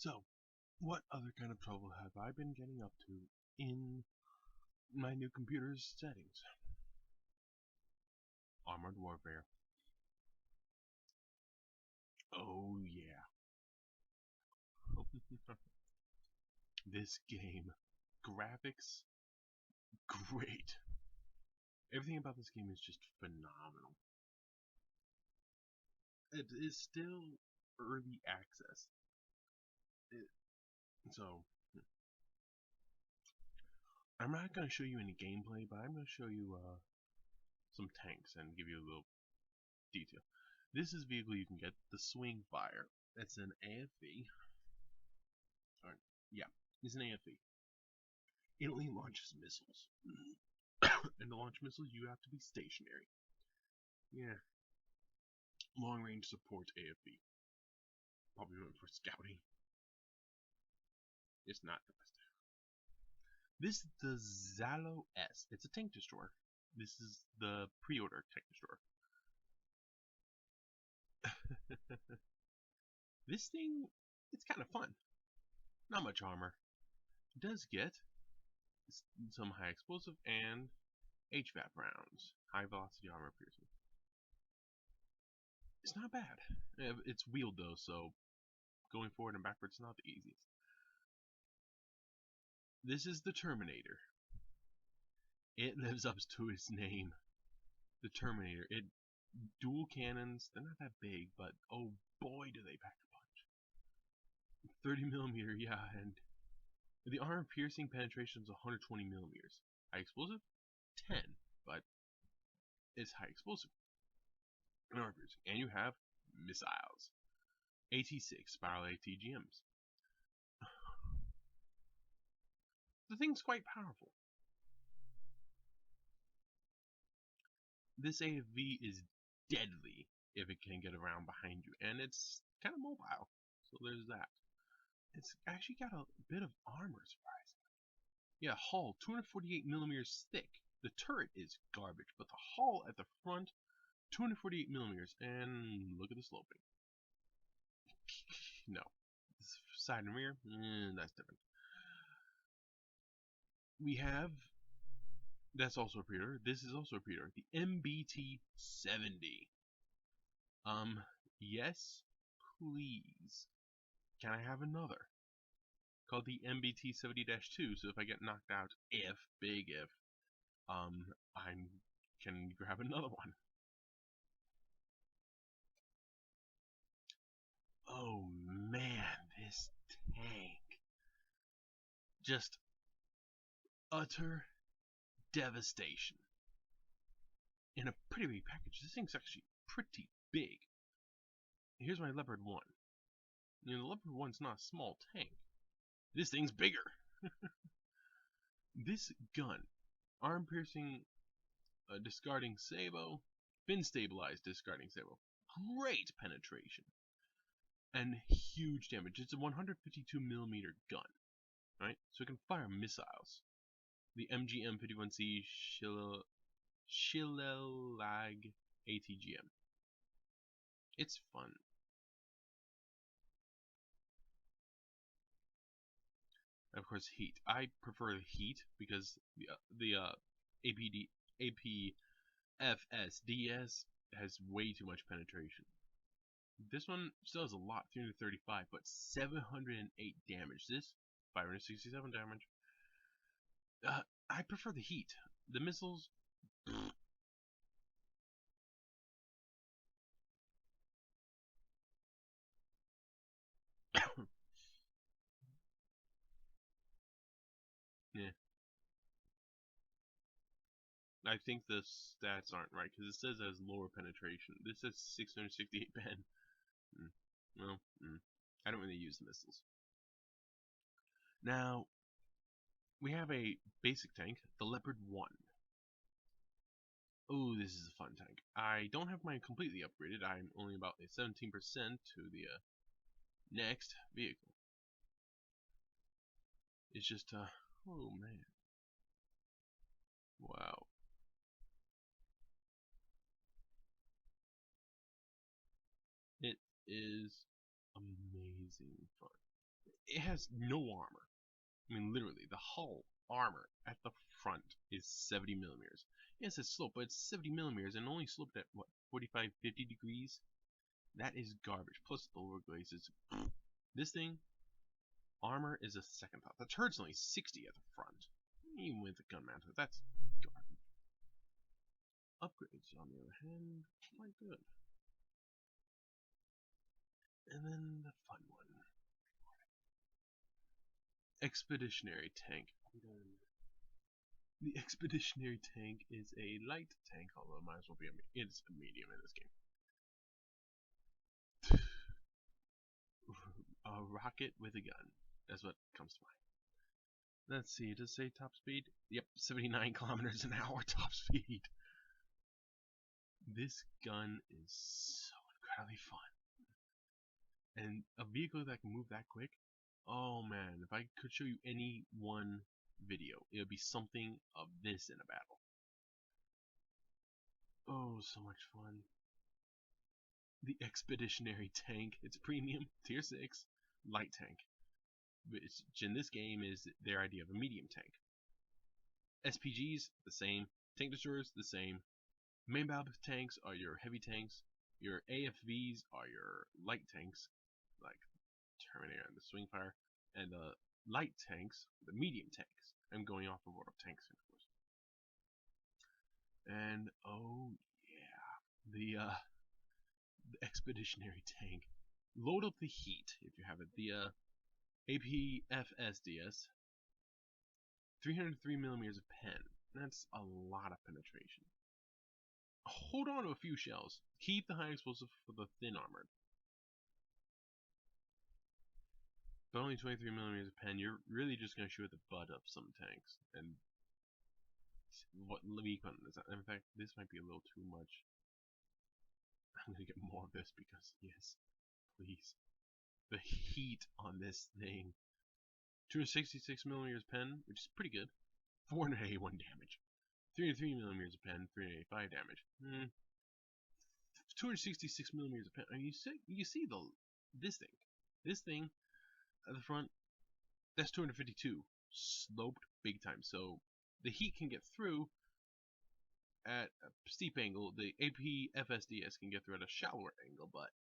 So, what other kind of trouble have I been getting up to in my new computer's settings? Armored Warfare. Oh yeah. This game. Graphics, great. Everything about this game is just phenomenal. It is still early access. It, so, I'm not going to show you any gameplay, but I'm going to show you some tanks and give you a little detail. This is a vehicle you can get, the Swing Fire. It's an AFV. Or, yeah, it's an AFV. It only launches missiles. And to launch missiles, you have to be stationary. Yeah. Long range support AFV. Probably went for scouting. It's not the best. This is the Zalo S. It's a tank destroyer. This is the pre-order tank destroyer. This thing, it's kind of fun. Not much armor. It does get some high explosive and HVAP rounds. High velocity armor piercing. It's not bad. It's wheeled though, so going forward and backwards is not the easiest. This is the Terminator. It lives up to its name. The Terminator. It dual cannons. They're not that big, but oh boy, do they pack a punch. 30 millimeter, yeah, and the armor piercing penetration is 120 millimeters. High explosive, 10, but it's high explosive. Armor piercing, and you have missiles. AT-6 spiral ATGMs. The thing's quite powerful. This AFV is deadly if it can get around behind you, and it's kind of mobile, so there's that. It's actually got a bit of armor, surprisingly. Yeah, hull 248 millimeters thick. The turret is garbage, but the hull at the front 248 millimeters, and look at the sloping. No, this side and rear, that's different. We have, that's also a pre-order. This is also a pre-order. The MBT-70. Yes, please. Can I have another? Called the MBT-70-2. So if I get knocked out, big if, I can grab another one. Oh man, this tank. Just utter devastation. In a pretty big package. This thing's actually pretty big. Here's my Leopard 1. You know, the Leopard 1's not a small tank. This thing's bigger. This gun, arm piercing discarding sabot, fin stabilized discarding sabot. Great penetration. And huge damage. It's a 152 millimeter gun. Right? So it can fire missiles. The MGM-51C Shillelag ATGM. It's fun. And of course, heat. I prefer heat because the APFSDS has way too much penetration. This one still has a lot, 335, but 708 damage. This 567 damage. I prefer the heat. The missiles. Yeah. I think the stats aren't right because it says it has lower penetration. This says 668 pen. Well, I don't really use the missiles. Now, we have a basic tank, the Leopard 1. Oh, this is a fun tank. I don't have mine completely upgraded. I'm only about 17% to the next vehicle. It's just, oh man. Wow. It is amazing fun. It has no armor. I mean, literally, the hull armor at the front is 70 millimeters. Yes, it's sloped, but it's 70 millimeters and only sloped at, what, 45, 50 degrees? That is garbage. Plus the lower glazes. This thing, armor is a second thought. The turret's only 60 at the front. Even with the gun mount, that's garbage. Upgrades, on the other hand, quite good. And then the fun one. Expeditionary tank. The expeditionary tank is a light tank, although it might as well be it's a medium in this game. A rocket with a gun. That's what comes to mind. Let's see, does it say top speed? Yep, 79 kilometers an hour top speed. This gun is so incredibly fun. And a vehicle that can move that quick, oh man, if I could show you any one video, it would be something of this in a battle. Oh, so much fun. The expeditionary tank, it's premium, tier 6, light tank. Which in this game is their idea of a medium tank. SPGs, the same. Tank destroyers, the same. Main battle tanks are your heavy tanks. Your AFVs are your light tanks, like Terminator and the Swingfire. And the light tanks, the medium tanks. I'm going off of World of Tanks, of course. And oh yeah, the expeditionary tank. Load up the heat if you have it. The APFSDS, 303 millimeters of pen. That's a lot of penetration. Hold on to a few shells. Keep the high explosive for the thin armored. But only 23 millimeters of pen, you're really just going to shoot the butt of some tanks. And what weak one is that? In fact, this might be a little too much. I'm going to get more of this because, yes, please. The heat on this thing. 266 millimeters pen, which is pretty good. 481 damage. 303 millimeters of pen, 385 damage. 266 millimeters of pen. I mean, you see this thing at the front. That's 252, sloped big time. So the heat can get through at a steep angle. The APFSDS can get through at a shallower angle, but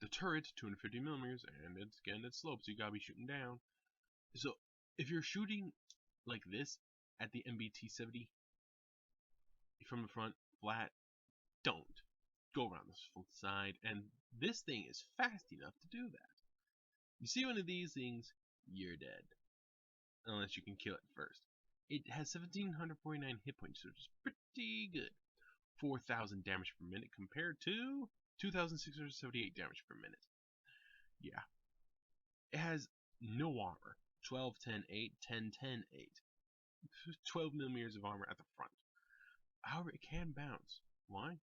the turret 250 millimeters, and it's sloped, so you gotta be shooting down. So if you're shooting like this at the MBT-70 from the front, flat, don't go around the side. And this thing is fast enough to do that. You see one of these things, you're dead. Unless you can kill it first. It has 1749 hit points, which is pretty good. 4,000 damage per minute compared to 2,678 damage per minute. Yeah. It has no armor. 12, 10, 8, 10, 10, 8. 12 millimeters of armor at the front. However, it can bounce. Why?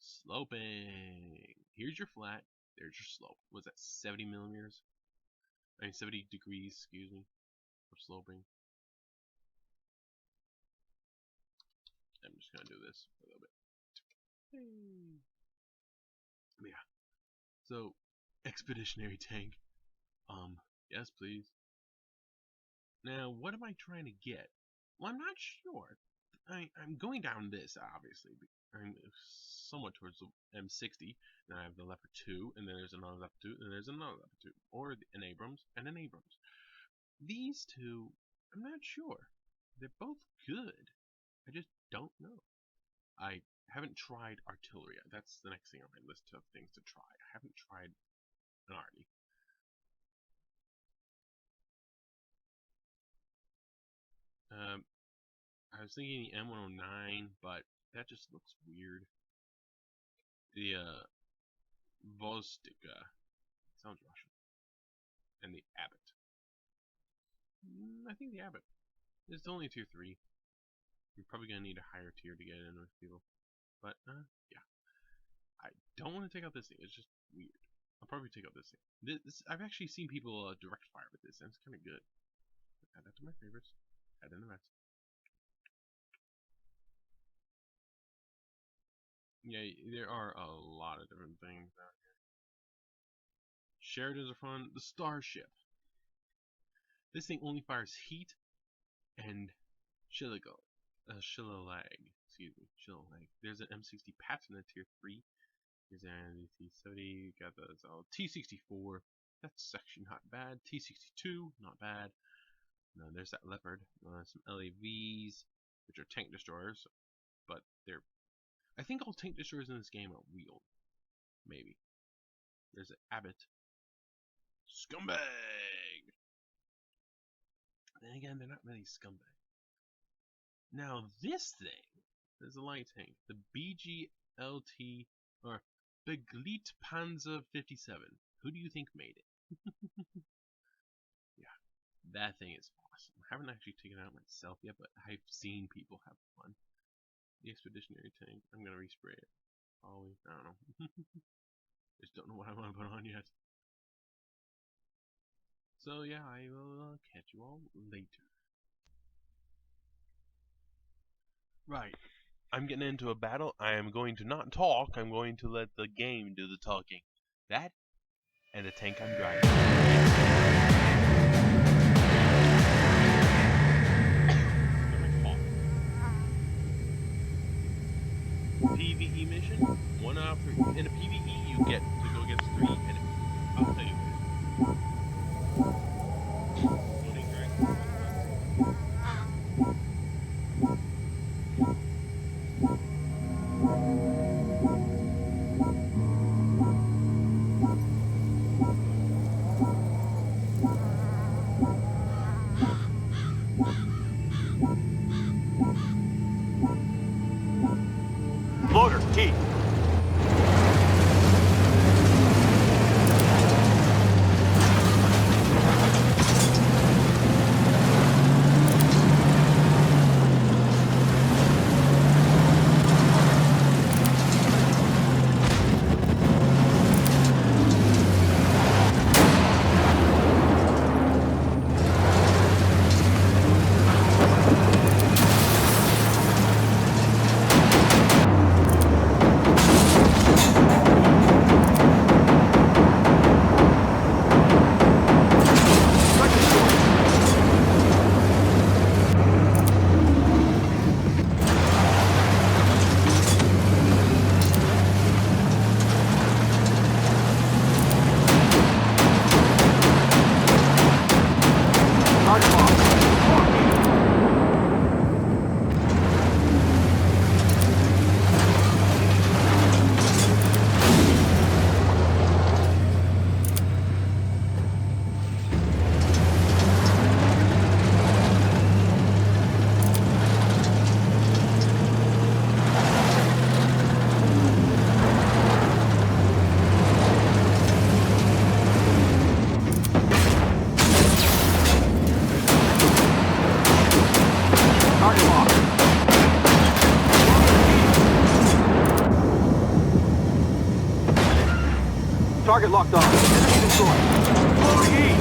Sloping. Here's your flat. There's your slope. Was that 70 millimeters? I mean 70 degrees, excuse me, of sloping. I'm just gonna do this a little bit. Yeah. So, expeditionary tank. Yes, please. Now, what am I trying to get? Well, I'm not sure. I'm going down this, obviously. I'm somewhat towards the M60. Then I have the Leopard 2, and then there's another Leopard 2, and there's another Leopard 2. Or an Abrams, and an Abrams. These two, I'm not sure. They're both good. I just don't know. I haven't tried artillery. That's the next thing on my list of things to try. I haven't tried an arty. I was thinking the M109, but that just looks weird. The Vostika sounds Russian, and the Abbott. I think the Abbott. It's only tier 3. You're probably gonna need a higher tier to get in with people, but yeah. I don't want to take out this thing. It's just weird. I'll probably take out this thing. I've actually seen people direct fire with this, and it's kind of good. Add that to my favorites. Add in the rest. Yeah, there are a lot of different things out here. Sheridans are fun. The Starship. This thing only fires heat and shillag. Excuse me, shillag. There's an M60 Patton at tier 3. Here's an T70. Got the T64. That's actually not bad. T62, not bad. No, there's that Leopard. Some LAVs, which are tank destroyers, but they're. I think all tank destroyers in this game are wheeled. Maybe. There's an Abbott. Scumbag! Then again, they're not really scumbag. Now this thing, there's a light tank, the BGLT or Begleit Panzer 57. Who do you think made it? Yeah, that thing is awesome. I haven't actually taken it out myself yet, but I've seen people have fun. The Expeditionary tank. I'm gonna respray it. Probably. I don't know. Just don't know what I want to put on yet. So yeah, I will catch you all later. Right. I'm getting into a battle. I am going to not talk. I'm going to let the game do the talking. That and the tank I'm driving. PvE mission. 1 hour in a PvE you get to go against 3 enemies. I'll tell you what. Loader, T. Target locked on. Enemy destroyed. Moving east.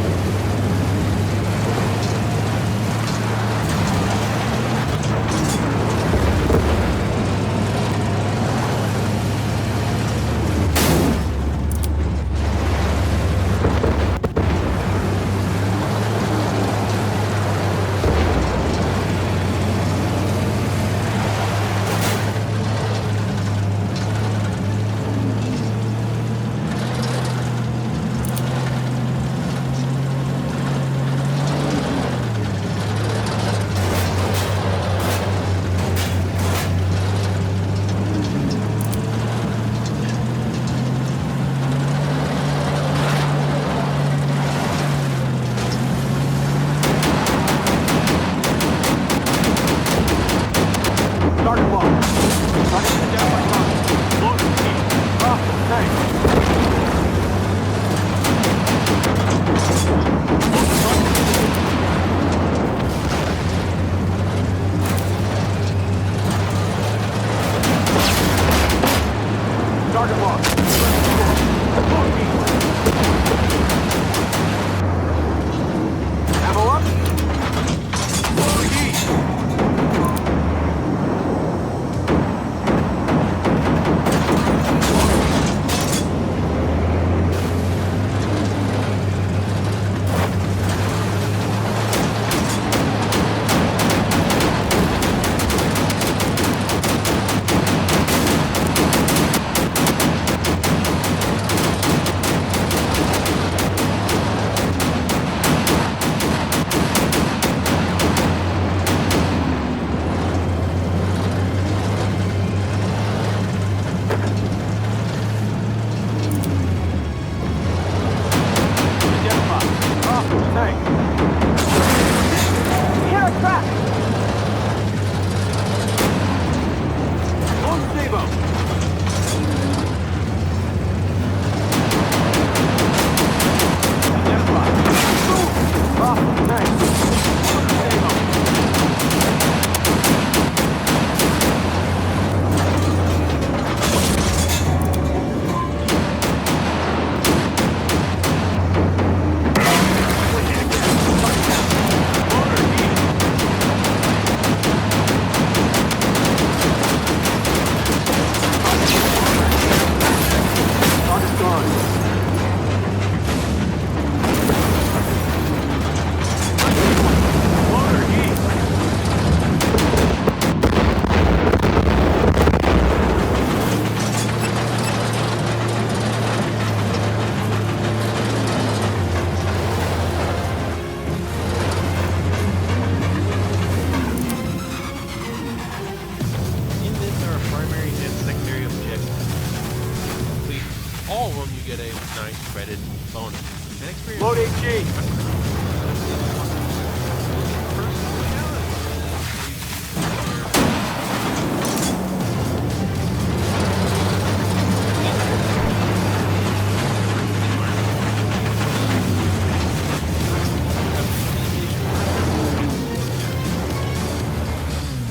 credit bonus. And experience. Load HE.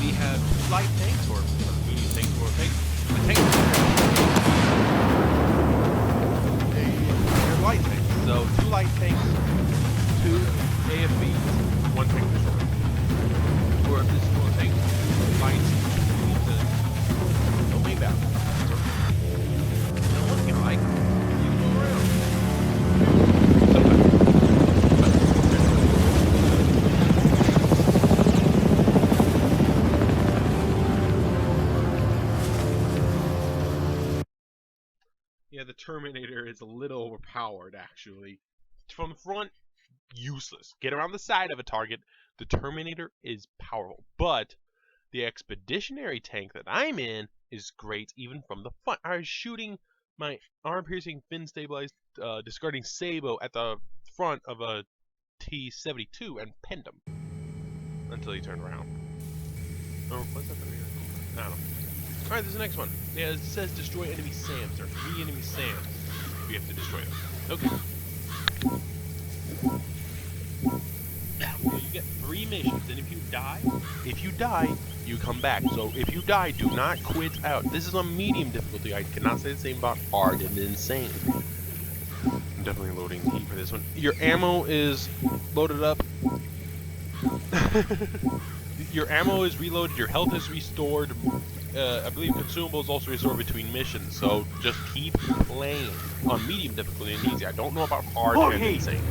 We have two light tanks or medium tanks or tanks. The tank. They're light tanks. So two light tanks, two AFVs, one tank destroyer. Or if this is one tank, lights, no way back. No one can like you go around. Yeah, the Terminator is a little overpowered, actually. From the front, useless. Get around the side of a target, the Terminator is powerful. But the Expeditionary tank that I'm in is great even from the front. I was shooting my arm-piercing, fin-stabilized, discarding Sabo at the front of a T-72 and pinned him. Until he turned around. Oh, what's that? I don't know. Alright, there's the next one. Yeah, it says destroy enemy SAMs. There are 3 enemy SAMs. We have to destroy them. Okay. Now, you get 3 missions, and if you die, you come back. So if you die, do not quit out. This is on medium difficulty. I cannot say the same about hard and insane. I'm definitely loading heat for this one. Your ammo is loaded up. Your ammo is reloaded. Your health is restored. I believe consumables also restore between missions, so just keep playing on medium difficulty and easy. I don't know about hard and insane.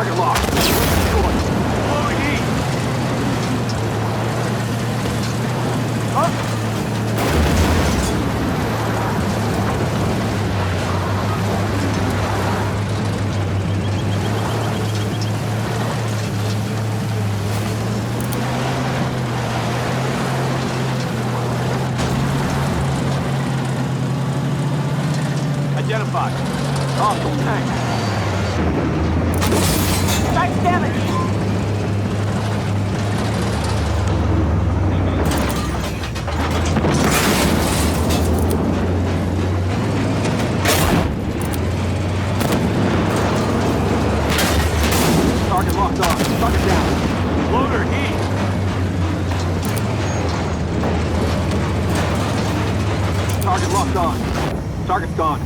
Target locked. Destroyed. Loading heat. Huh? Identified. Hostile tank. Tank damage! Target locked on. Target down. Loader heat. Target locked on. Target's gone.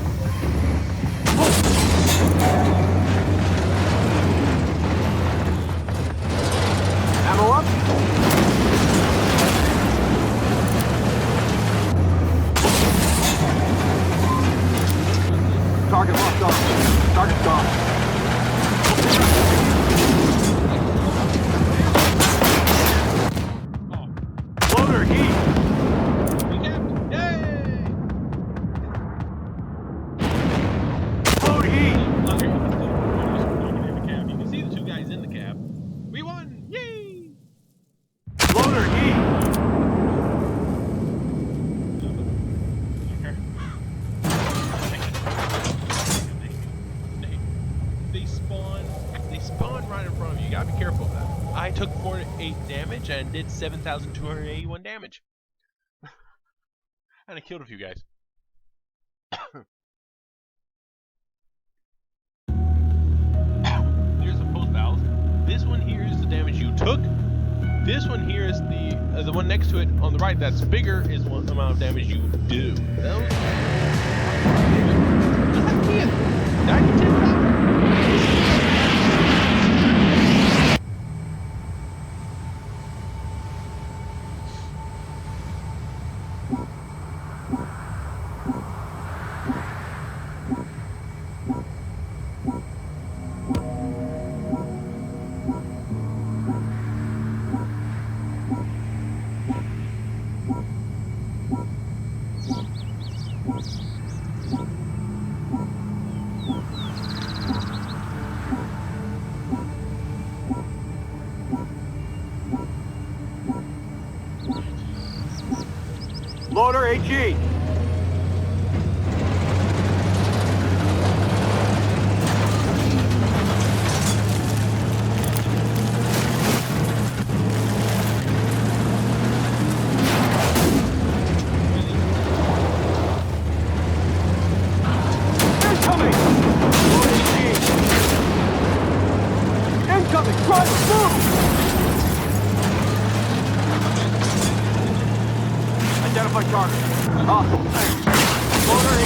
Ammo up. Target locked on. Target's gone. Loader heat. Load heat. You can see the two guys in the cab. We won! Yay! Loader heat. They spawn right in front of you. You gotta be careful of that. I took 408 damage and did 7,281 damage. And I killed a few guys. Here's the post valves. This one here is the damage you took. This one here is the one next to it on the right that's bigger is what amount of damage you do. Those. Loader HE. Incoming! Load HE. Incoming! Driver, move! Identify target. Hostile tank. Loader HE.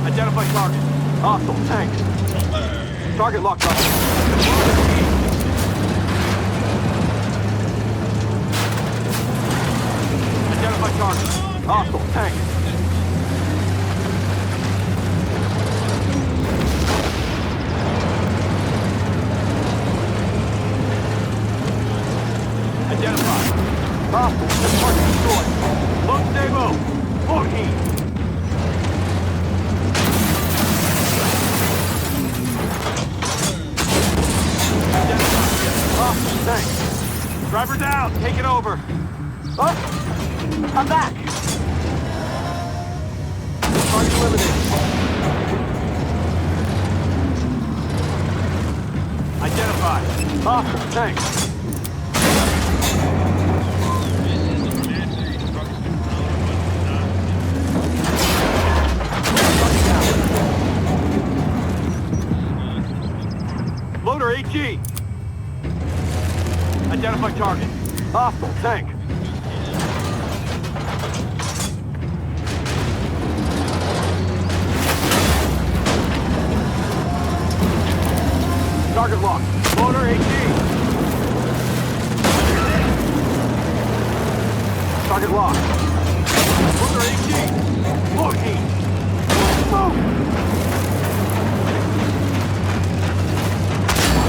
Identify target. Hostile tank. Target locked on. Identify target. Hostile tank. Identify. Hostile. Target destroyed. Low stable. Full heat. Thanks. Driver down. Take it over. Oh, I'm back. Target eliminated. Identified. Awesome. Thanks. Loader HE. Identify target. Hostile tank. Target locked. Loader HE. Target locked. Loader HE. Load heat. Move.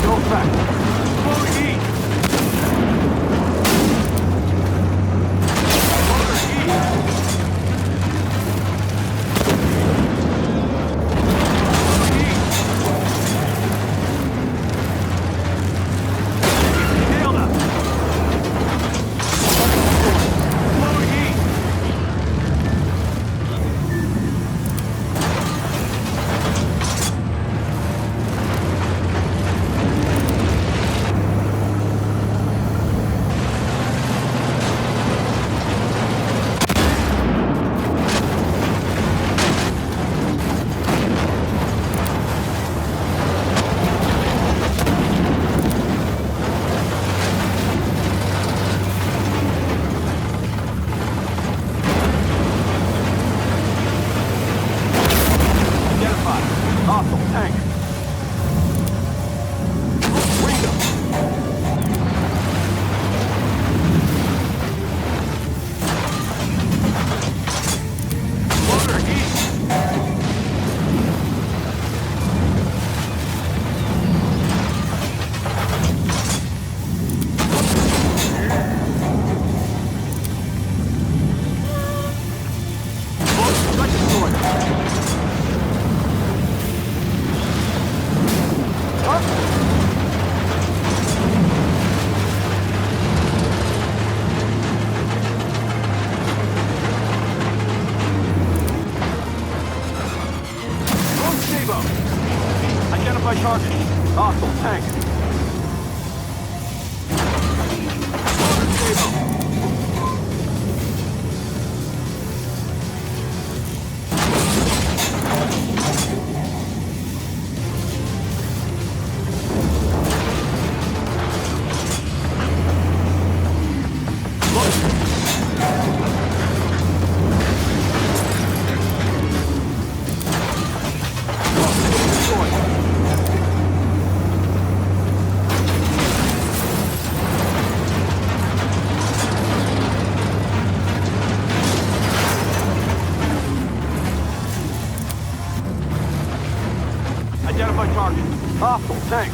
Go back. Load heat. Identify target. Hostile tank. Identify target. Hostile tank.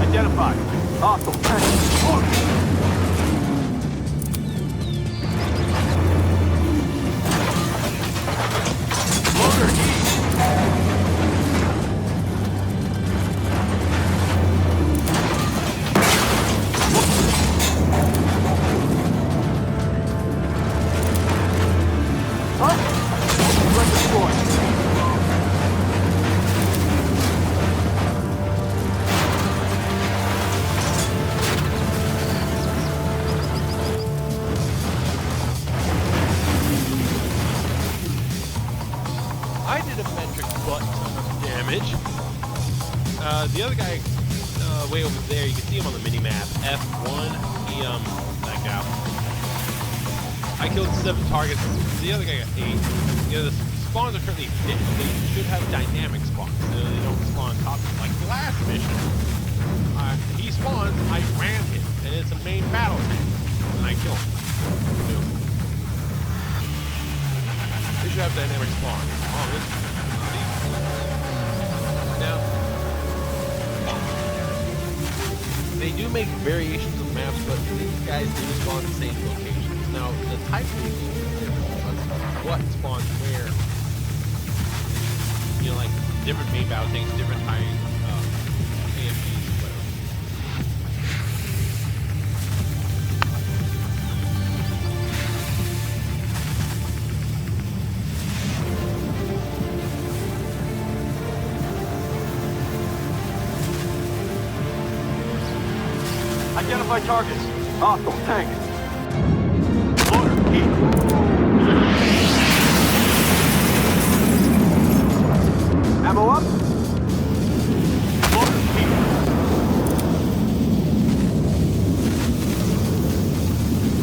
Identified. Hostile tank. Loader E. The other guy, way over there, you can see him on the mini map. F1. He like I killed 7 targets. The other guy got 8. The spawns are currently fixed. They should have dynamic spawns. They don't spawn on top. Like the last mission, he spawns. I ran him, and it's a main battle tank, and I kill him. They should have dynamic spawns. Oh, this. Now, they do make variations of maps, but these guys do spawn in the same locations. Now, the type of what spawns where, you know, like different main battle tanks, different high AFGs, whatever. Identify targets. Hostile tank. Loader, heat. Ammo up. Loader, heat.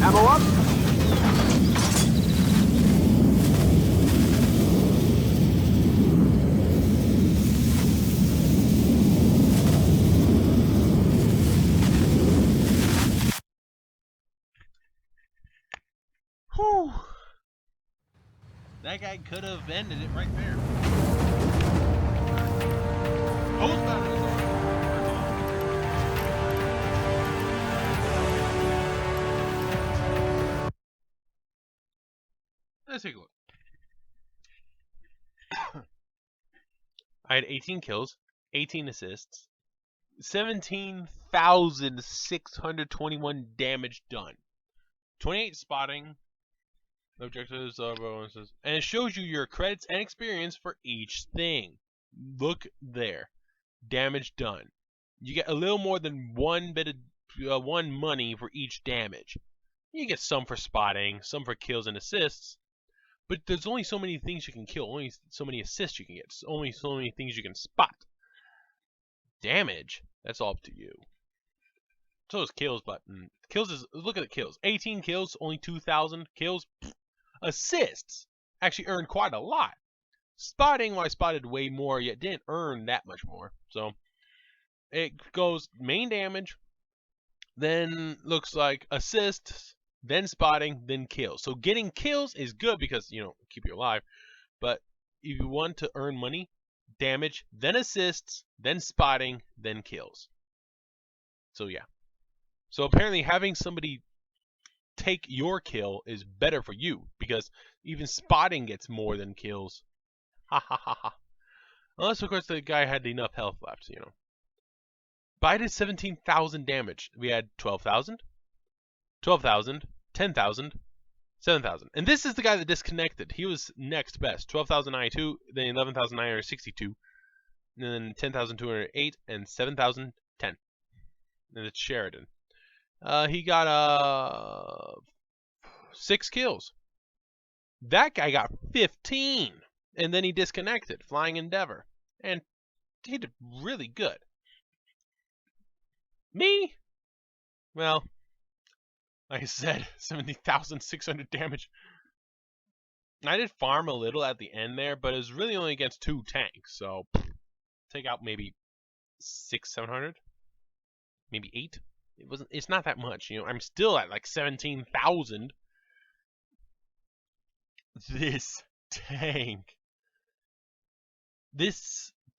Ammo up. Whew. That guy could have ended it right there. Post battle is over. Let's take a look. I had 18 kills, 18 assists, 17,621 damage done, 28 spotting, objectives, bonuses, and it shows you your credits and experience for each thing. Look there, damage done. You get a little more than one bit of one money for each damage. You get some for spotting, some for kills and assists, but there's only so many things you can kill, only so many assists you can get, only so many things you can spot. Damage, that's all up to you. So is kills, but kills is, look at the kills. 18 kills, only 2,000 kills. Assists actually earned quite a lot. Spotting, well, I spotted way more, yet didn't earn that much more. So it goes main damage, then looks like assists, then spotting, then kills. So getting kills is good because, you know, keep you alive. But if you want to earn money, damage, then assists, then spotting, then kills. So yeah. So apparently having somebody take your kill is better for you because even spotting gets more than kills. Ha ha ha ha. Unless of course the guy had enough health left, you know. But I did 17,000 damage. We had 12,000, 12,000, 10,000, 7,000. And this is the guy that disconnected. He was next best. 12,092, then 11,962, and then 10,208, and 7,010. And it's Sheridan. He got 6 kills. That guy got 15, and then he disconnected, Flying Endeavor, and he did really good. Me? Well, like I said, 70,600 damage. I did farm a little at the end there, but it was really only against 2 tanks, so take out maybe 600-700, maybe 8. It's not that much, you know. I'm still at like 17,000. This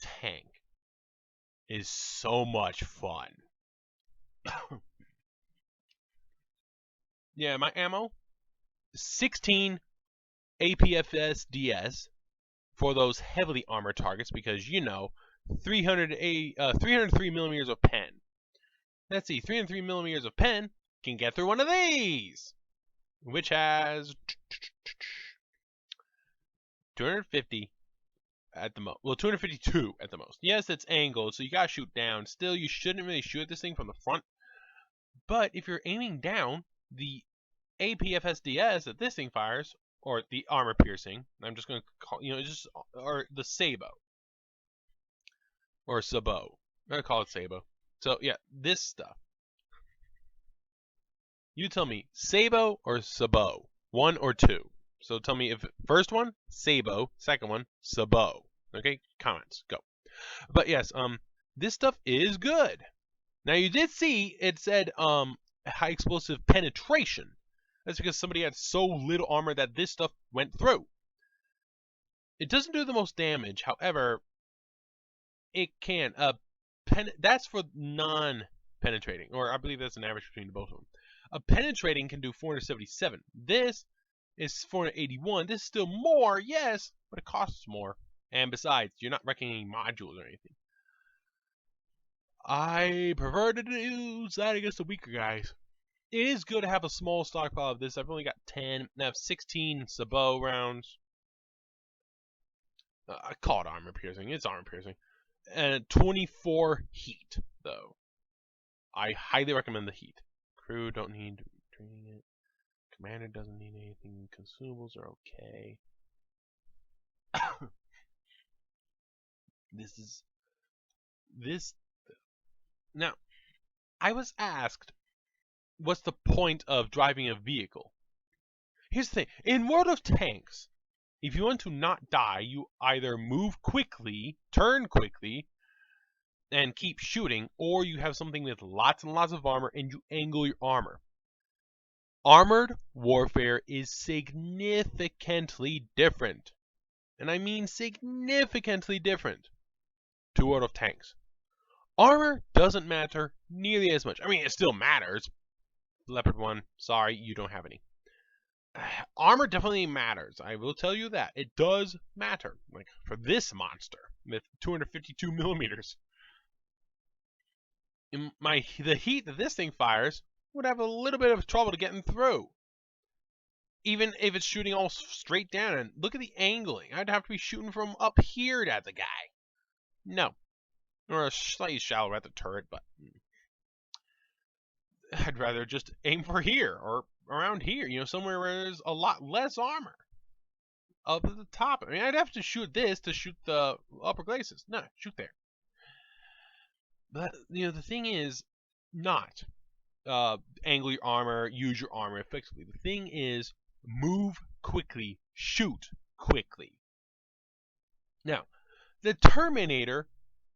tank is so much fun. Yeah, my ammo, 16 APFS DS for those heavily armored targets because, you know, 303 millimeters of pen. Let's see, 303 millimeters of pen can get through one of these, which has 250 at the most. Well, 252 at the most. Yes, it's angled, so you gotta shoot down. Still, you shouldn't really shoot this thing from the front. But if you're aiming down, the APFSDS that this thing fires, or the armor piercing, I'm just gonna call, you know, just or the Sabo or Sabo. I call it Sabo. So yeah, this stuff. You tell me, Sabo or Sabo? One or two. So tell me if first one, Sabo, second one, Sabo. Okay, comments, go. But yes, this stuff is good. Now you did see it said high explosive penetration. That's because somebody had so little armor that this stuff went through. It doesn't do the most damage, however, it can. That's for non-penetrating, or I believe that's an average between both of them. A penetrating can do 477. This is 481. This is still more, yes, but it costs more. And besides, you're not reckoning modules or anything. I prefer to use that against the weaker guys. It is good to have a small stockpile of this. I've only got 10. I have 16 Sabot rounds. I call it armor piercing. It's armor piercing. And 24 heat, though. I highly recommend the heat. Crew don't need training it. Commander doesn't need anything. Consumables are okay. This. Now, I was asked, what's the point of driving a vehicle? Here's the thing. In World of Tanks, if you want to not die, you either move quickly, turn quickly, and keep shooting, or you have something with lots and lots of armor and you angle your armor. Armored warfare is significantly different. And I mean significantly different to World of Tanks. Armor doesn't matter nearly as much. I mean, it still matters. Leopard 1, sorry, you don't have any. Armor definitely matters. I will tell you that. It does matter. Like, for this monster with 252 millimeters. The heat that this thing fires would have a little bit of trouble to getting through. Even if it's shooting all straight down. And look at the angling. I'd have to be shooting from up here at the guy. No. Or a slightly shallower at the turret, but I'd rather just aim for here or around here, somewhere where there's a lot less armor. Up at the top. I mean, I'd have to shoot this to shoot the upper glacis. No, shoot there. But, the thing is not angle your armor, use your armor effectively. The thing is move quickly, shoot quickly. Now, the Terminator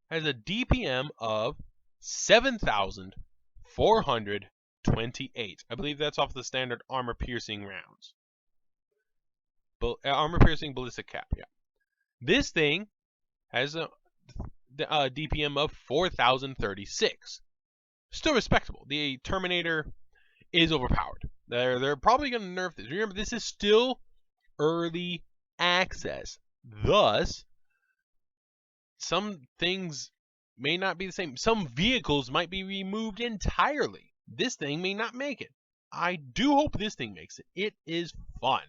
has a DPM of 7,428. I believe that's off the standard armor-piercing rounds. Armor-piercing ballistic cap, yeah. This thing has a DPM of 4,036. Still respectable. The Terminator is overpowered. They're probably going to nerf this. Remember, this is still early access. Thus, some things may not be the same. Some vehicles might be removed entirely. This thing may not make it. I do hope this thing makes it. It is fun.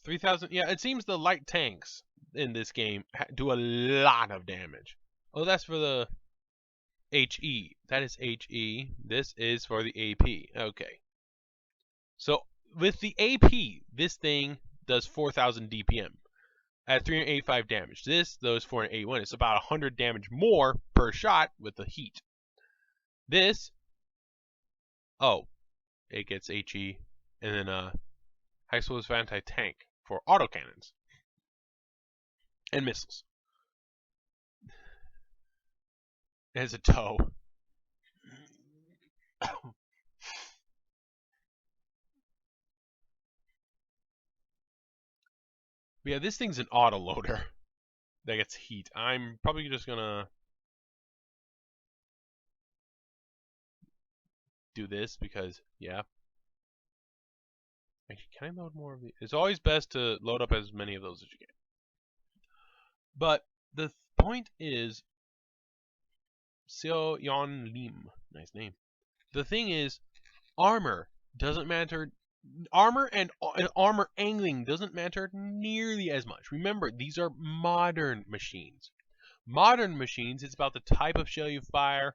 3,000. Yeah, it seems the light tanks in this game do a lot of damage. Oh, that's for the HE. That is HE. This is for the AP. Okay. So, with the AP, this thing does 4,000 DPM at 385 damage. This, though, is 481. It's about 100 damage more per shot with the heat. This, it gets HE, and then high explosive anti-tank for autocannons and missiles. It has a toe. But yeah, this thing's an autoloader that gets heat. I'm probably just gonna do this because, yeah. Actually, can I load more of these? It's always best to load up as many of those as you can. But the point is, Seo Yon Lim, nice name. The thing is, armor doesn't matter. Armor and armor angling doesn't matter nearly as much. Remember, these are modern machines. Modern machines, it's about the type of shell you fire,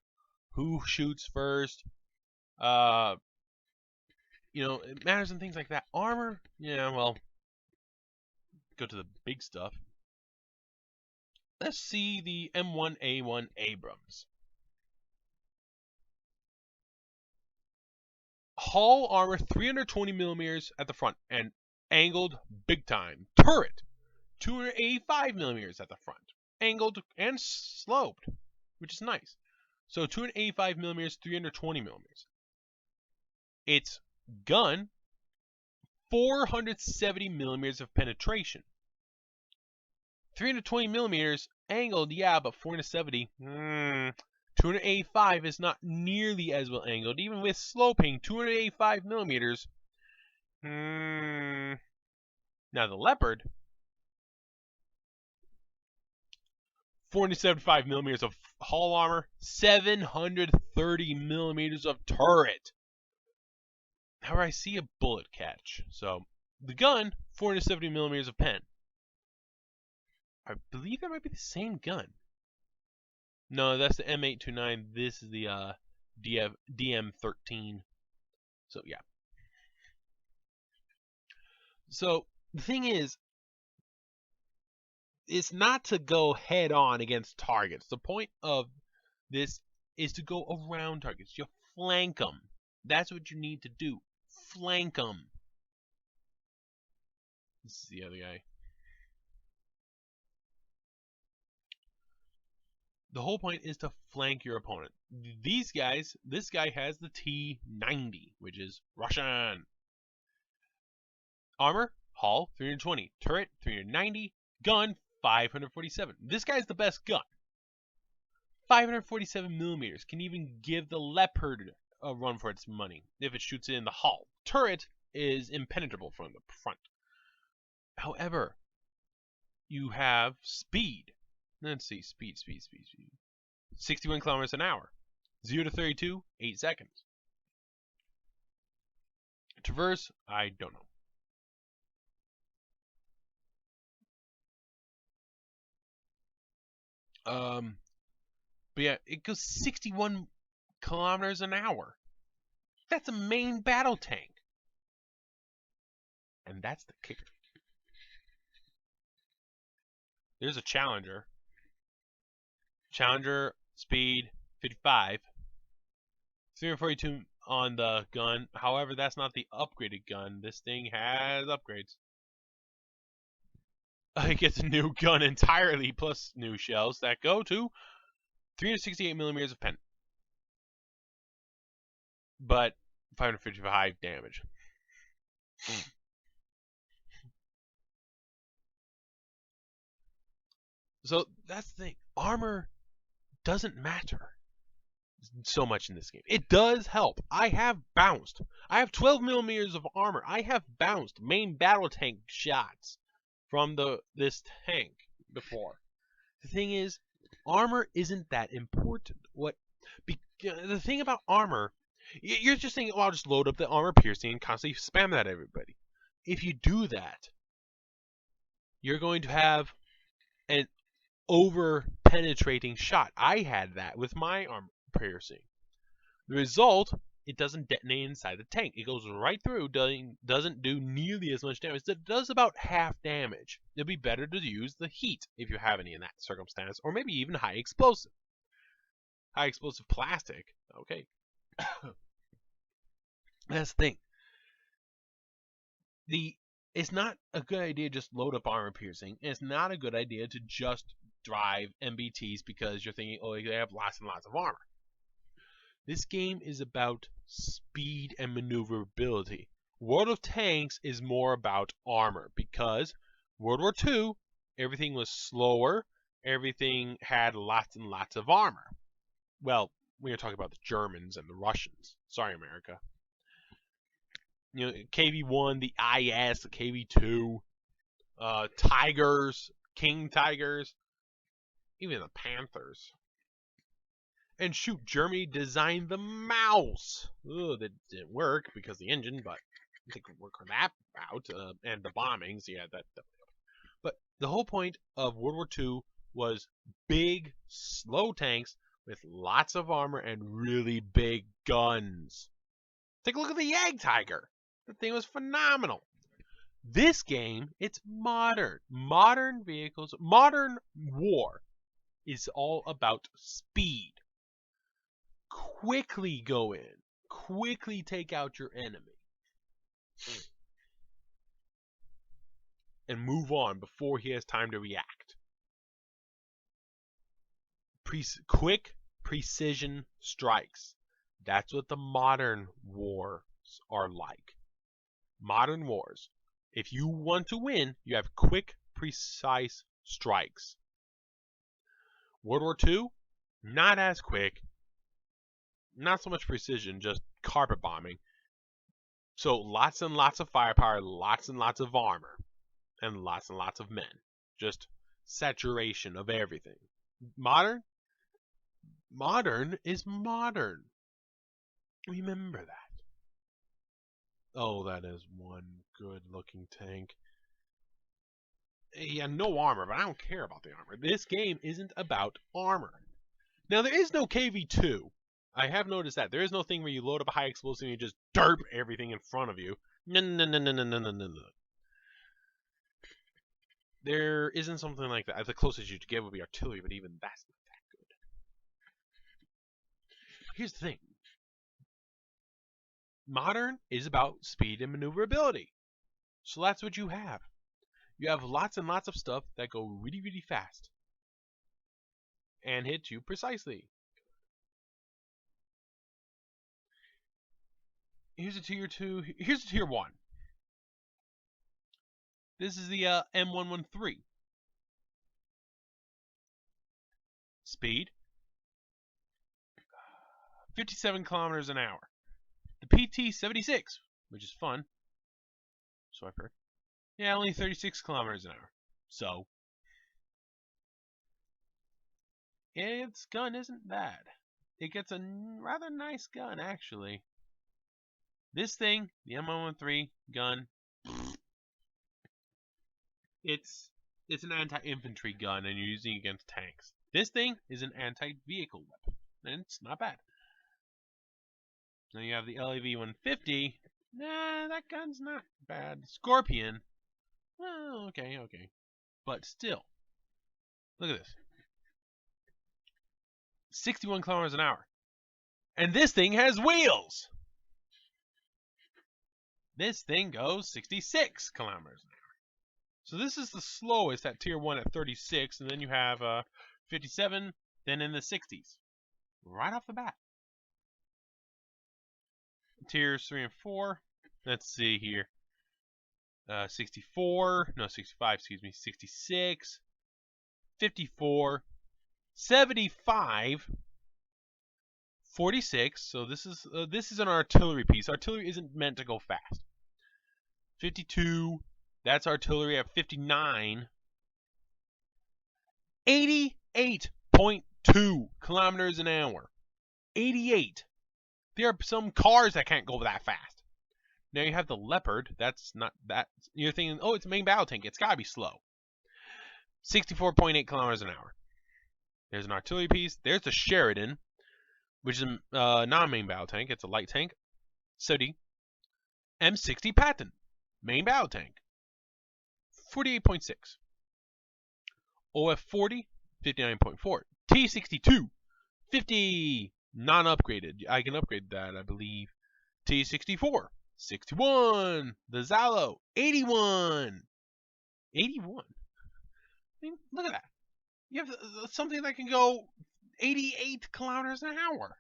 who shoots first, it matters in things like that. Armor, yeah, well, go to the big stuff. Let's see the M1A1 Abrams. Hull armor 320 millimeters at the front and angled big time. Turret 285 millimeters at the front, angled and sloped, which is nice. So 285 millimeters, 320 millimeters. Its gun 470 millimeters of penetration. 320 millimeters angled, yeah, but 470. 285 is not nearly as well angled, even with sloping. 285 millimeters. Now the Leopard, 475 millimeters of hull armor, 730 millimeters of turret. However, I see a bullet catch. So the gun, 470 millimeters of pen. I believe that might be the same gun. No, that's the M829. This is the DM13. So yeah. So the thing is, it's not to go head on against targets. The point of this is to go around targets. You flank them. That's what you need to do. Flank them. This is the other guy. The whole point is to flank your opponent. These guys, this guy has the T90, which is Russian. Armor, hull, 320. Turret, 390. Gun, 547. This guy's the best gun. 547 millimeters can even give the Leopard a run for its money if it shoots it in the hull. Turret is impenetrable from the front. However, you have speed. Let's see, speed. 61 kilometers an hour. 0 to 32, 8 seconds. Traverse, I don't know. But yeah, it goes 61 kilometers an hour. That's a main battle tank. And that's the kicker. There's a Challenger. Challenger, speed, 55. 342 on the gun. However, that's not the upgraded gun. This thing has upgrades. It gets a new gun entirely, plus new shells that go to 368 millimeters of pen. But 555 damage. So that's the thing. Armor doesn't matter so much in this game. It does help. I have bounced. I have 12 millimeters of armor. I have bounced main battle tank shots from this tank before. The thing is, armor isn't that important. The thing about armor, you're just thinking, well, I'll just load up the armor piercing and constantly spam that at everybody. If you do that, you're going to have an over-penetrating shot. I had that with my armor piercing. The result, it doesn't detonate inside the tank. It goes right through, doesn't do nearly as much damage. It does about half damage. It'd be better to use the heat if you have any in that circumstance, or maybe even high explosive. High explosive plastic. Okay. That's the thing. It's not a good idea to just load up armor piercing. It's not a good idea to just drive MBTs because you're thinking, oh, they have lots and lots of armor. This game is about speed and maneuverability. World of Tanks is more about armor because World War II, everything was slower. Everything had lots and lots of armor. Well, we are talking about the Germans and the Russians. Sorry, America. You know, KV-1, the IS, the KV-2, Tigers, King Tigers, even the Panthers. And shoot, Germany designed the Mouse. Ugh, that didn't work because the engine, but I think we'll work on that out. And the bombings, yeah, that. But the whole point of World War II was big, slow tanks with lots of armor and really big guns. Take a look at the Jagdtiger. The thing was phenomenal. This game, it's modern. Modern vehicles, modern war. is all about speed. Quickly go in. Quickly take out your enemy. And move on before he has time to react. Quick precision strikes. That's what the modern wars are like. Modern wars. If you want to win, you have quick, precise strikes. World War II, not as quick. Not so much precision, just carpet bombing. So lots and lots of firepower, lots and lots of armor, and lots of men. Just saturation of everything. Modern is modern. Remember that. Oh, that is one good looking tank. Yeah, no armor, but I don't care about the armor. This game isn't about armor. Now, there is no KV2. I have noticed that. There is no thing where you load up a high explosive and you just derp everything in front of you. No. There isn't something like that. The closest you'd get would be artillery, but even that's not that good. Here's the thing. Modern is about speed and maneuverability. So that's what you have. You have lots and lots of stuff that go really, really fast. And hit you precisely. Here's a tier 2. Here's a tier 1. This is the M113. Speed. 57 kilometers an hour. The PT-76, which is fun. So I've heard. Yeah, only 36 kilometers an hour. So. Its gun isn't bad. It gets a rather nice gun, actually. This thing, the M113 gun, it's an anti-infantry gun, and you're using it against tanks. This thing is an anti-vehicle weapon, and it's not bad. Then you have the LAV-150. Nah, that gun's not bad. Scorpion. Well, okay. But still. Look at this. 61 kilometers an hour. And this thing has wheels! This thing goes 66 kilometers an hour. So this is the slowest at tier 1 at 36, and then you have 57, then in the 60s. Right off the bat. Tiers 3 and 4. Let's see here. 65, 66, 54, 75, 46. So this is an artillery piece. Artillery isn't meant to go fast. 52. That's artillery at 59. 88.2 kilometers an hour. 88. There are some cars that can't go that fast. Now you have the Leopard. That's not that. You're thinking, oh, it's a main battle tank. It's got to be slow. 64.8 kilometers an hour. There's an artillery piece. There's the Sheridan, which is a non-main battle tank. It's a light tank. 70. M60 Patton. Main battle tank. 48.6. OF40. 59.4. T62. 50. Non-upgraded. I can upgrade that, I believe. T64. 61. The Zalo. 81. 81. I mean, look at that. You have something that can go 88 kilometers an hour.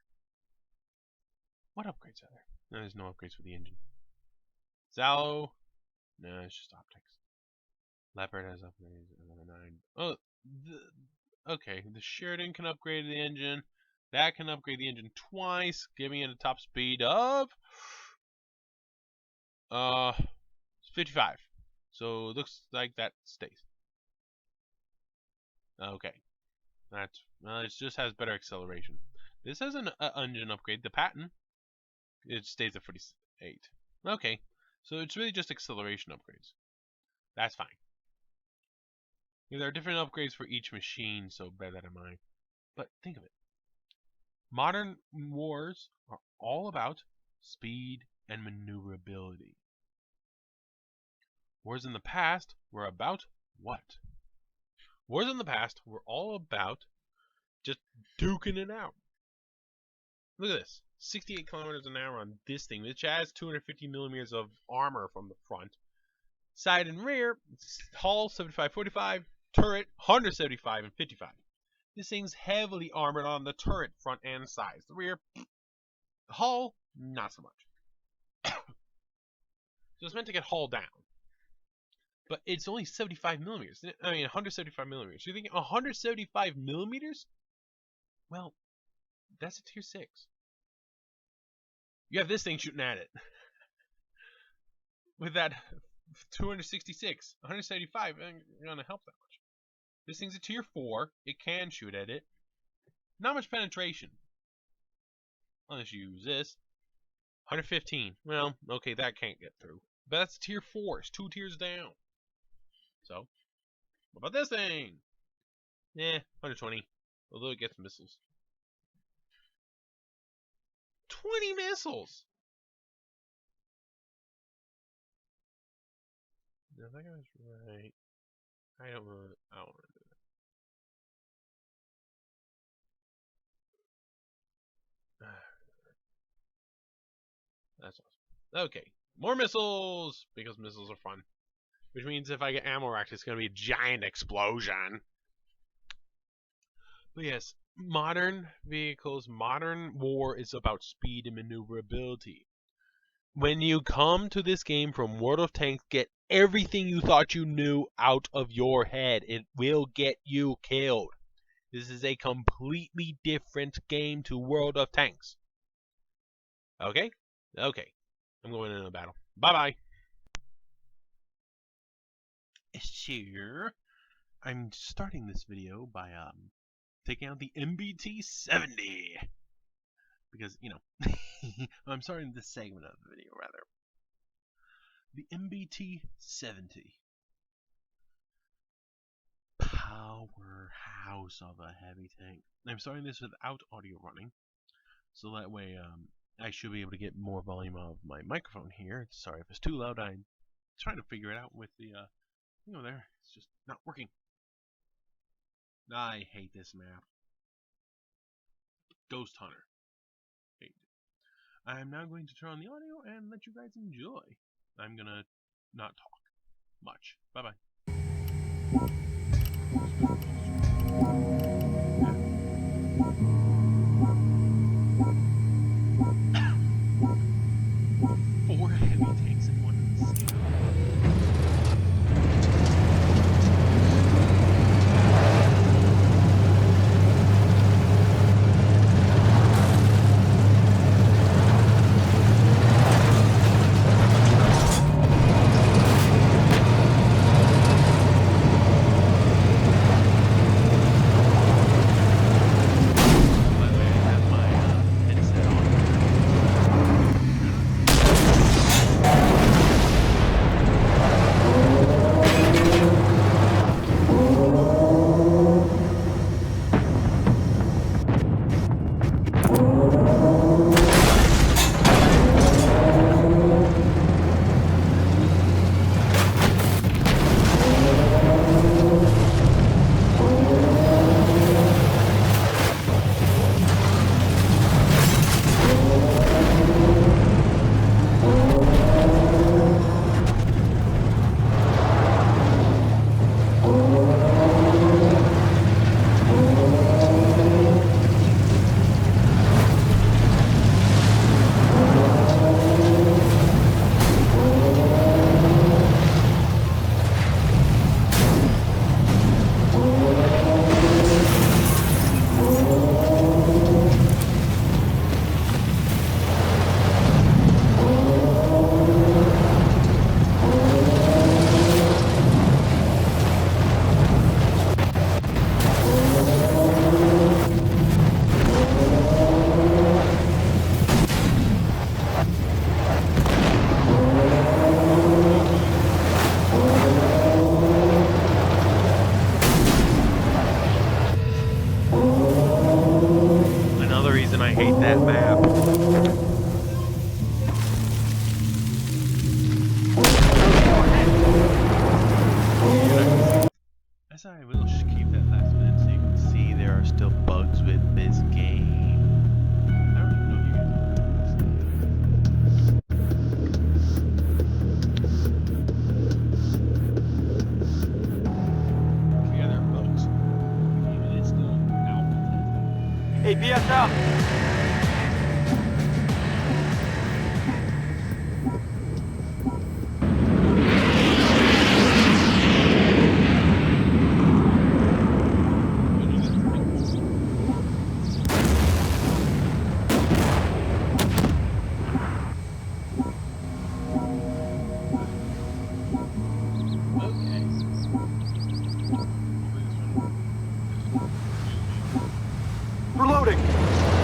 What upgrades are there? No, there's no upgrades for the engine. Zalo. No, it's just optics. Leopard has upgrades. Another 9. Oh, okay. The Sheridan can upgrade the engine. That can upgrade the engine twice, giving it a top speed of 55. So it looks like that stays. Okay. That's it just has better acceleration. This has an engine upgrade. The Patton, it stays at 48. Okay. So it's really just acceleration upgrades. That's fine. There are different upgrades for each machine, so bear that in mind. But think of it. Modern wars are all about speed and maneuverability. Wars in the past were about what? Wars in the past were all about just duking it out. Look at this. 68 kilometers an hour on this thing, which has 250 millimeters of armor from the front. Side and rear, hull 75-45, turret 175 and 55. This thing's heavily armored on the turret front and sides. The rear, the hull, not so much. So it's meant to get hauled down. But it's only 75 millimeters. I mean, 175 millimeters. You're thinking 175 millimeters? Well, that's a tier 6. You have this thing shooting at it. With that 266, 175 ain't gonna help that much. This thing's a tier 4. It can shoot at it. Not much penetration. Unless you use this. 115. Well, okay, that can't get through. But that's tier 4. It's 2 tiers down. So, what about this thing? 120. Although it gets missiles. 20 missiles! No, that guy's right. I don't want to do that. That's awesome. Okay, more missiles! Because missiles are fun. Which means if I get ammo racked, it's going to be a giant explosion. But yes, modern vehicles, modern war is about speed and maneuverability. When you come to this game from World of Tanks, get everything you thought you knew out of your head. It will get you killed. This is a completely different game to World of Tanks. Okay? Okay. I'm going into a battle. Bye-bye. Sure. I'm starting this video by taking out the MBT-70. Because, you know, I'm starting this segment of the video, rather. The MBT-70. Powerhouse of a heavy tank. I'm starting this without audio running. So that way, I should be able to get more volume of my microphone here. Sorry if it's too loud. I'm trying to figure it out with the, thing over there. It's just not working. I hate this map. Ghost Hunter. Hate it. I'm now going to turn on the audio and let you guys enjoy. I'm gonna not talk much. Bye-bye. 4 heavy tanks in one scene. out. Okay. Reloading.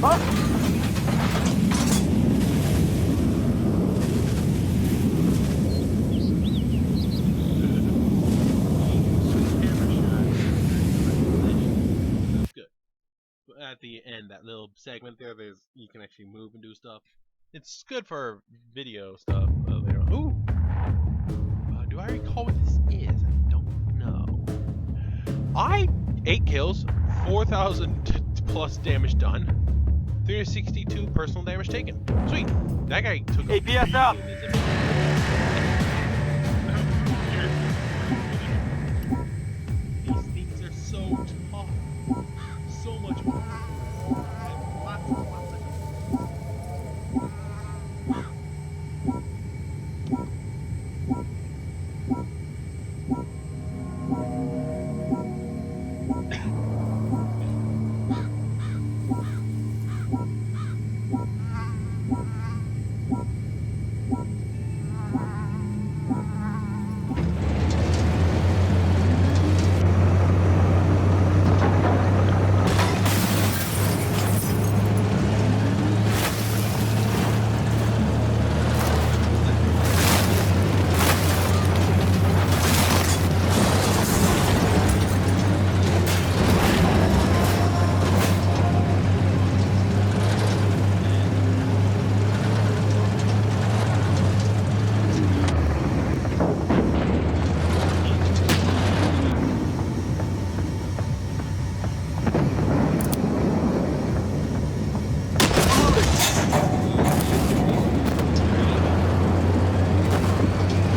That's good. But at the end, that little segment there, you can actually move and do stuff. It's good for video stuff later on. Ooh! Do I recall what this is? I don't know. 8 kills, 4,000 plus damage done, 362 personal damage taken. Sweet. That guy took a APS out. beating in his inventory. These things are so tough. So much fun. Lots of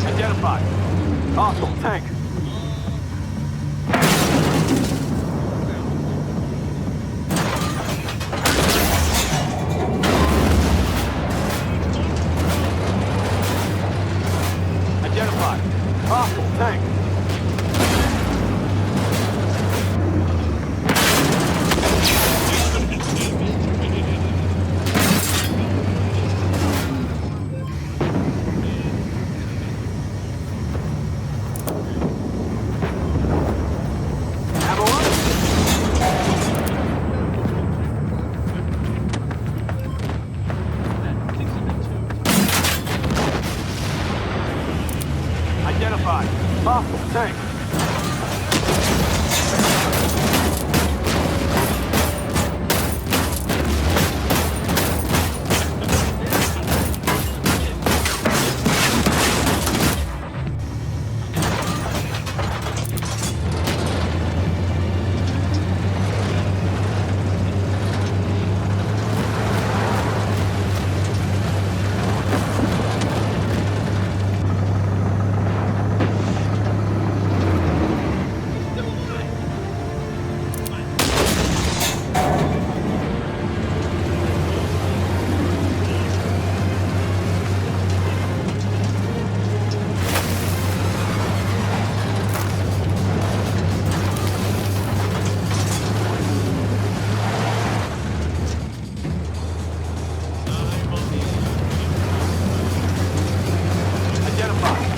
Identified. Hostile tank. Identified. Hostile tank. Ammo up. Identified. Hostile tank.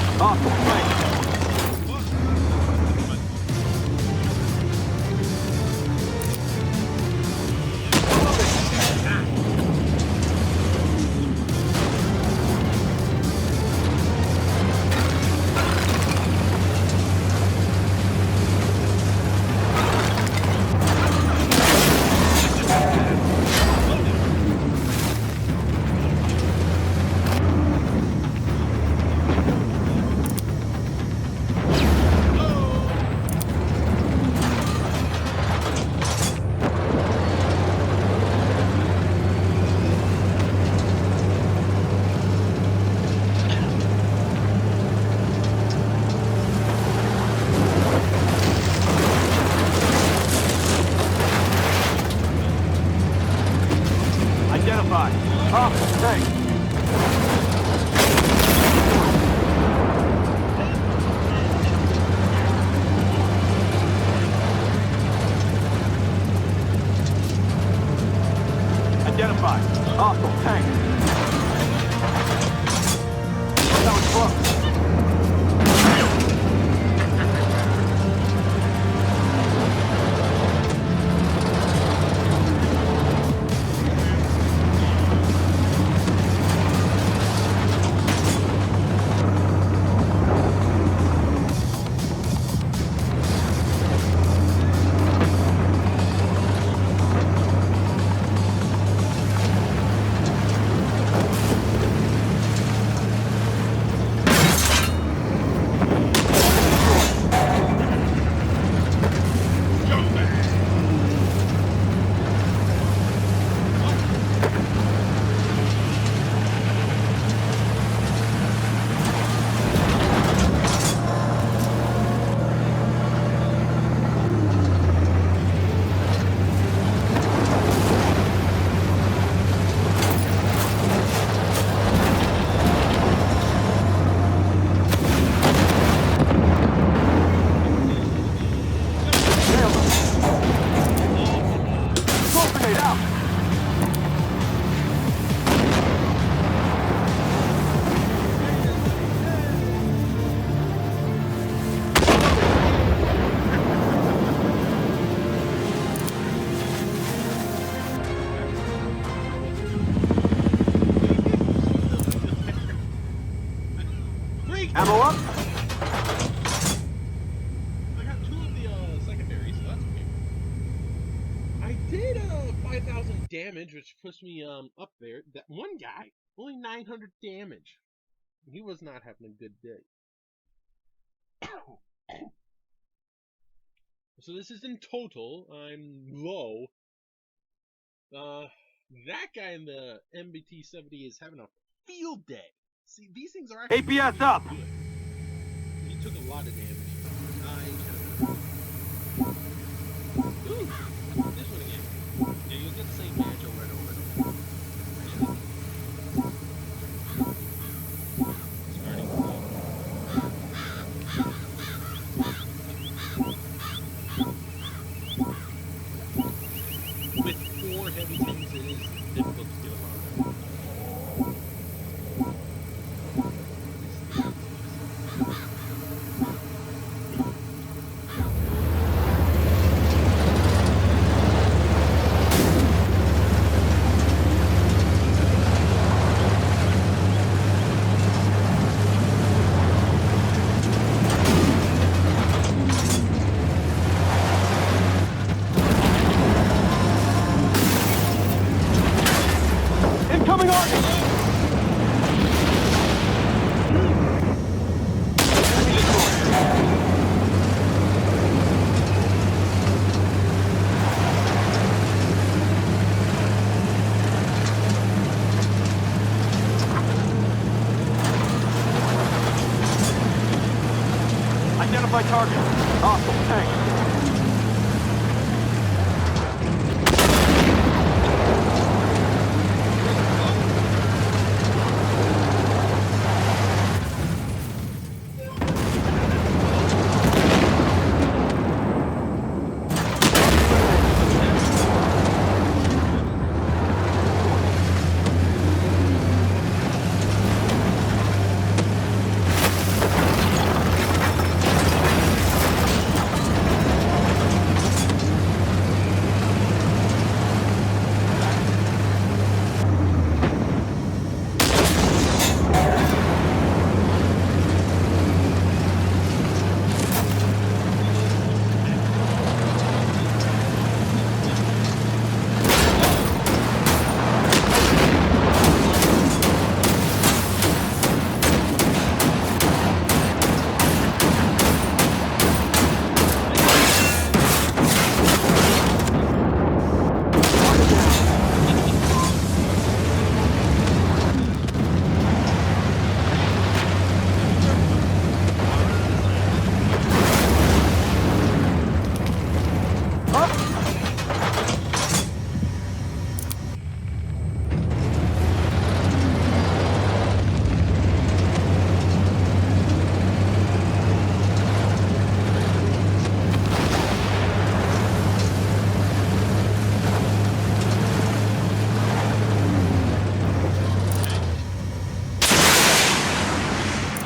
Identified. Hostile tank. Identified. Hostile tank. Identified. Hostile tank. That was close. Ammo up. I got 2 of the secondaries, so that's okay. I did 5,000 damage, which puts me up there. That one guy only 900 damage. He was not having a good day. So this is in total. I'm low. That guy in the MBT 70 is having a field day. See, these things are actually APS up. good. He took a lot of damage. Ooh, this one again. Yeah, you'll get the same match over and over and over. Starting with 4 heavy things, it is difficult to get along. Incoming arc. Identify target. Hostile tank.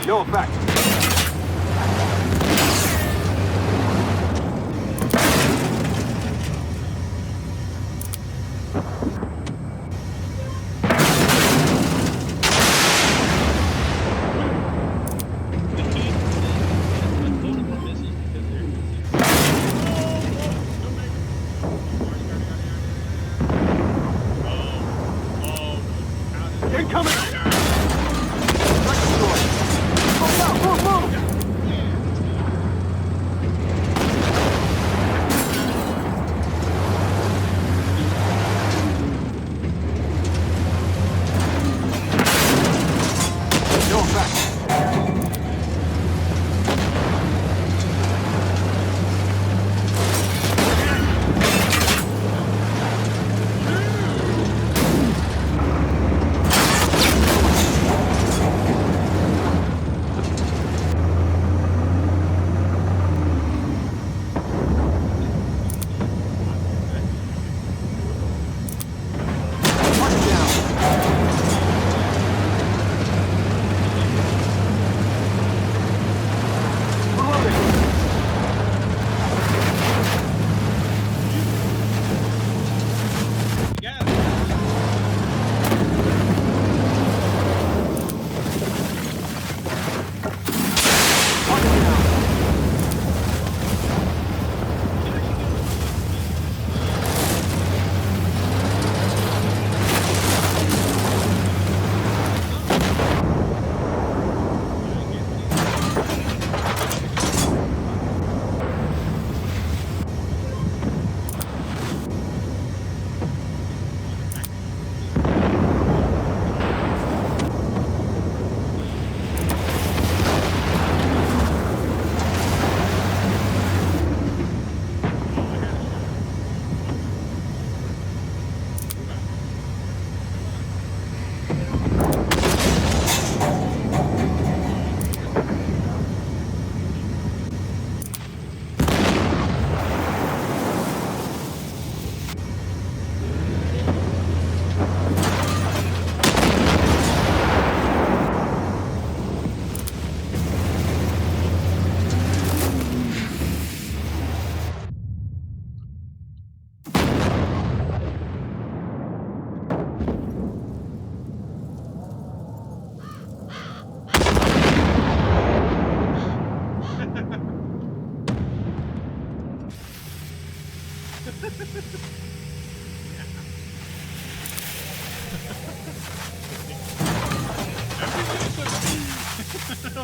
No effect. Incoming! No effect.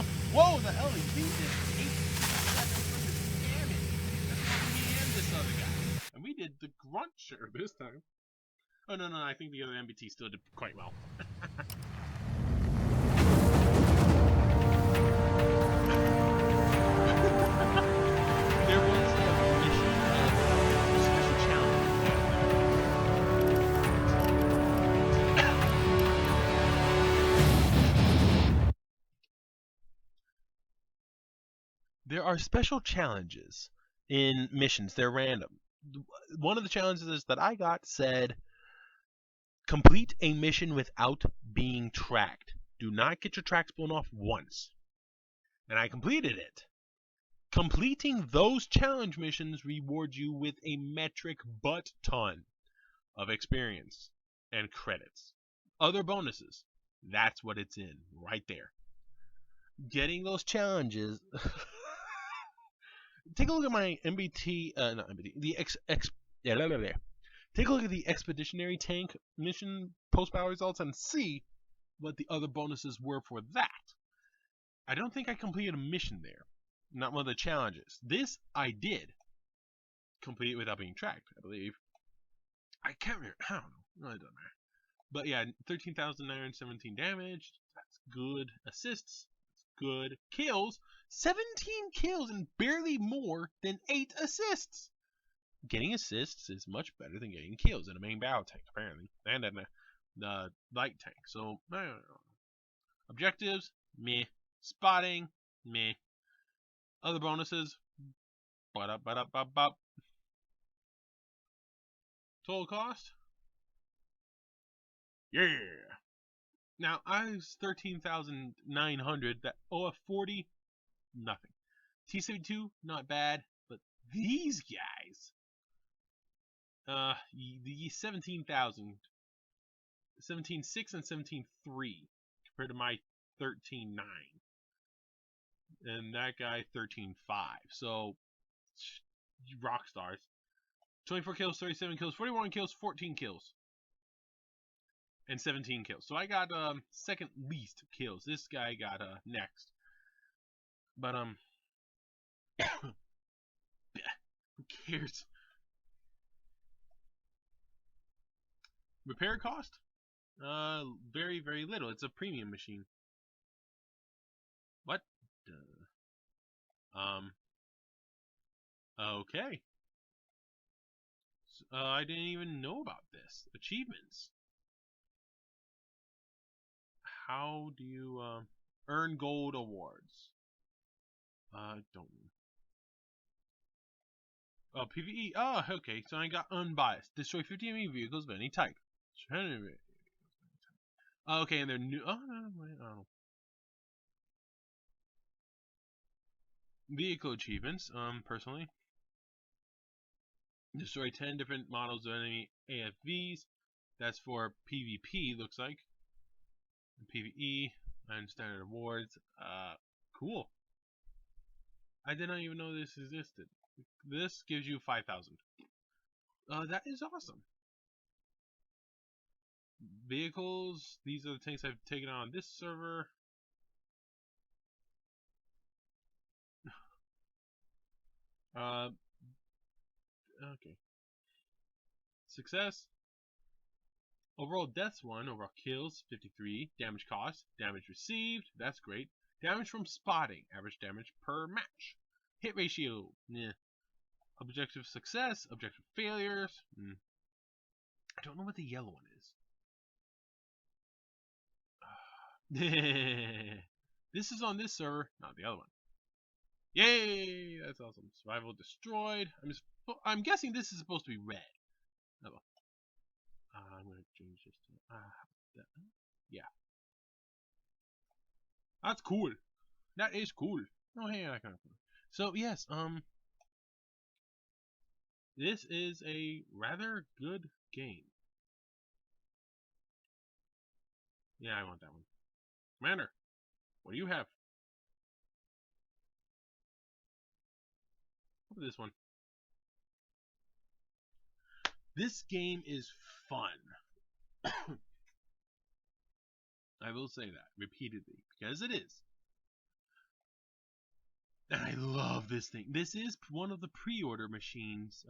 Whoa, the LED did 8 seconds worth of damage. That's not me and this other guy. And we did the Gruncher this time. Oh, no, I think the other MBT still did quite well. There was a mission, special challenge. There are special challenges in missions. They're random. One of the challenges that I got said, complete a mission without being tracked. Do not get your tracks blown off once. And I completed it. Completing those challenge missions rewards you with a metric butt ton of experience and credits. Other bonuses. That's what it's in right there. Getting those challenges. Take a look at my MBT, not MBT, take a look at the Expeditionary Tank mission post-battle results and see what the other bonuses were for that. I don't think I completed a mission there. Not one of the challenges. This I did complete it without being tracked, I believe. I can't remember. I don't know. No, it doesn't matter. But yeah, 13,917 damage. That's good. Assists. That's good. Kills. 17 kills and barely more than 8 assists. Getting assists is much better than getting kills in a main battle tank, apparently. And in the light tank. So, I don't know. Objectives, meh. Spotting, meh. Other bonuses, ba-da-ba-da-ba-ba. Total cost? Yeah! Now, I was 13,900. That OF40, nothing. T-72, not bad. But these guys, the 17,000, 17,600 and 17,300 compared to my 13,900. And that guy 13.5. So rock stars. 24 kills, 37 kills, 41 kills, 14 kills, and 17 kills. So I got second least kills. This guy got next. But who cares? Repair cost? Very, very little. It's a premium machine. What? Okay. I didn't even know about this. Achievements. How do you earn gold awards? Don't. Oh, PvE. Oh, okay. So I got unbiased. Destroy 50 enemy vehicles of any type. Okay, and they're new. Oh, no, I don't know. Vehicle achievements, personally. Destroy 10 different models of enemy AFVs. That's for PvP, looks like. PvE and standard awards. Cool. I did not even know this existed. This gives you 5,000. That is awesome. Vehicles. These are the tanks I've taken on this server. Okay. Success. Overall deaths 1, overall kills 53, damage cost, damage received, that's great. Damage from spotting, average damage per match. Hit ratio, nah. Objective success, objective failures. I don't know what the yellow one is. This is on this server, not the other one. Yay! That's awesome. Survival destroyed. I'm guessing this is supposed to be red. Oh. I'm gonna change this to yeah. That's cool. That is cool. Oh hey, that kind of cool. So yes, this is a rather good game. Yeah, I want that one. Commander, what do you have? Look at this one. This game is fun. I will say that repeatedly because it is. And I love this thing. This is one of the pre-order machines.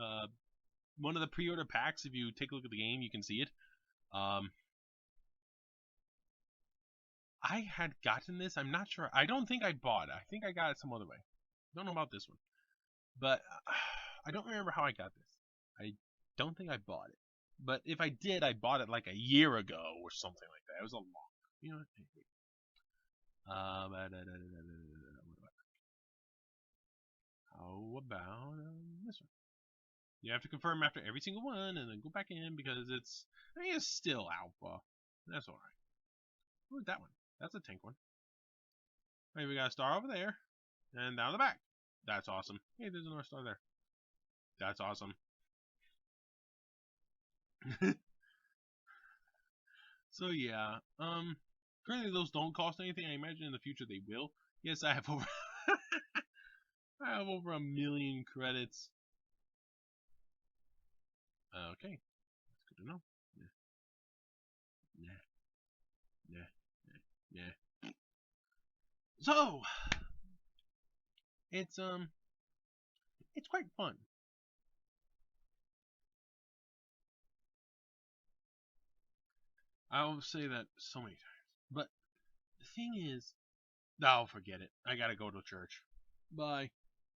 One of the pre-order packs. If you take a look at the game, you can see it. I had gotten this. I'm not sure. I don't think I bought it. I think I got it some other way. Don't know about this one. But I don't remember how I got this. I don't think I bought it. But if I did, I bought it like a year ago or something like that. It was a long. You know. How about this one? You have to confirm after every single one, and then go back in because it's. I mean, it's still alpha. That's all right. Who's that one? That's a tank one. Hey, we got a star over there, and down the back. That's awesome. Hey, there's another star there. That's awesome. So yeah, currently those don't cost anything. I imagine in the future they will. Yes, I have over I have over 1,000,000 credits. Okay, that's good to know. Yeah. So it's quite fun. I will say that so many times. But the thing is, oh, forget it. I gotta go to church. Bye.